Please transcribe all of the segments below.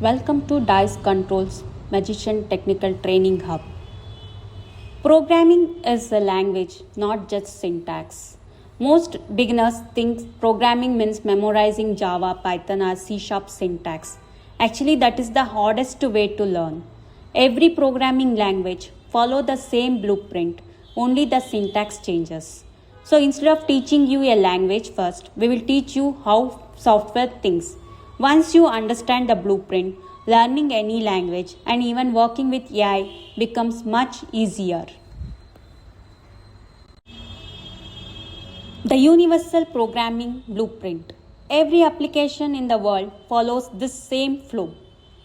Welcome to DICE Controls Magician Technical Training Hub. Programming is a language, not just syntax. Most beginners think programming means memorizing Java, Python, or C# syntax. Actually, that is the hardest way to learn. Every programming language follows the same blueprint, only the syntax changes. So instead of teaching you a language first, we will teach you how software thinks. Once you understand the blueprint, learning any language and even working with AI becomes much easier. The Universal Programming Blueprint. Every application in the world follows this same flow.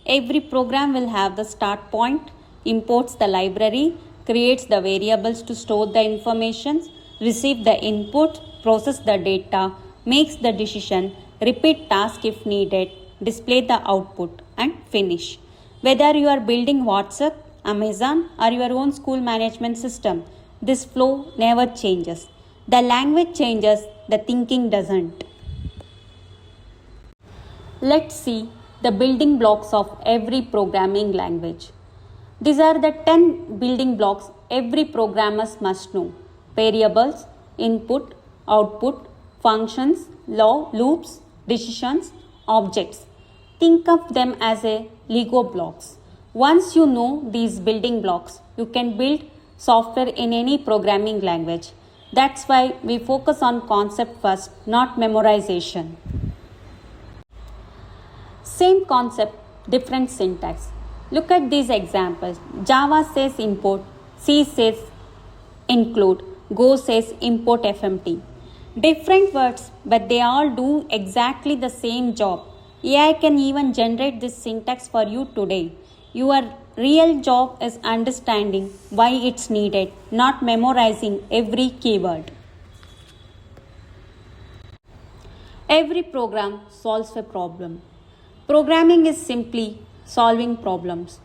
Every program will have the start point, imports the library, creates the variables to store the information, receive the input, process the data, makes the decision, repeat task if needed, display the output, and finish. Whether you are building WhatsApp, Amazon, or your own school management system, this flow never changes. The language changes, the thinking doesn't. Let's see the building blocks of every programming language. These are the 10 building blocks every programmer must know: variables, input, output, functions, loops, decisions, objects. Think of them as a Lego blocks. Once you know these building blocks, you can build software in any programming language. That's why we focus on concept first, not memorization. Same concept, different syntax. Look at these examples. Java says import, C says include, Go says import FMT. Different words, but they all do exactly the same job. AI can even generate this syntax for you today. Your real job is understanding why it's needed, not memorizing every keyword. Every program solves a problem. Programming is simply solving problems.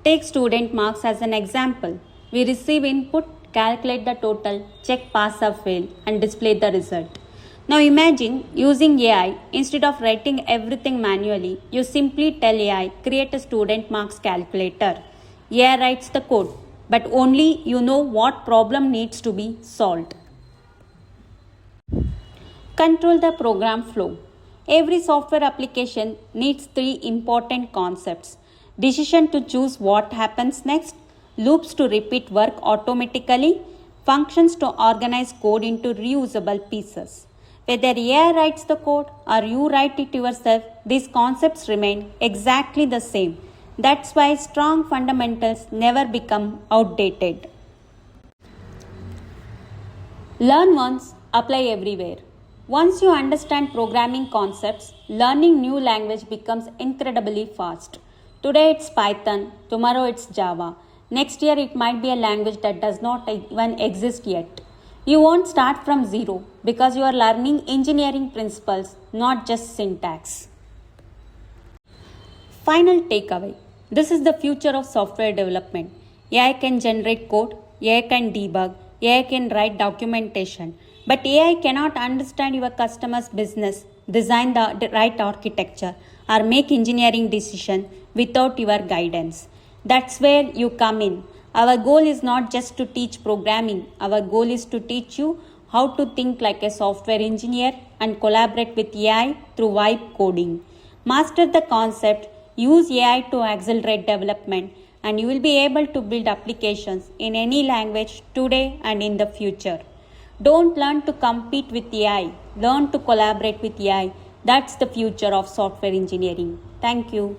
Take student marks as an example. We receive input, calculate the total, check pass or fail, and display the result. Now imagine using AI. Instead of writing everything manually, you simply tell AI, create a student marks calculator. AI writes the code, but only you know what problem needs to be solved. Control the program flow. Every software application needs 3 important concepts: decision to choose what happens next, loops to repeat work automatically, functions to organize code into reusable pieces. Whether AI writes the code or you write it yourself, these concepts remain exactly the same. That's why strong fundamentals never become outdated. Learn once, apply everywhere. Once you understand programming concepts, learning new language becomes incredibly fast. Today it's Python, tomorrow it's Java. Next year it might be a language that does not even exist yet. You won't start from zero because you are learning engineering principles, not just syntax. Final takeaway. This is the future of software development. AI can generate code, AI can debug, AI can write documentation, but AI cannot understand your customer's business, design the right architecture, or make engineering decisions without your guidance. That's where you come in. Our goal is not just to teach programming. Our goal is to teach you how to think like a software engineer and collaborate with AI through vibe coding. Master the concept, use AI to accelerate development, and you will be able to build applications in any language today and in the future. Don't learn to compete with AI. Learn to collaborate with AI. That's the future of software engineering. Thank you.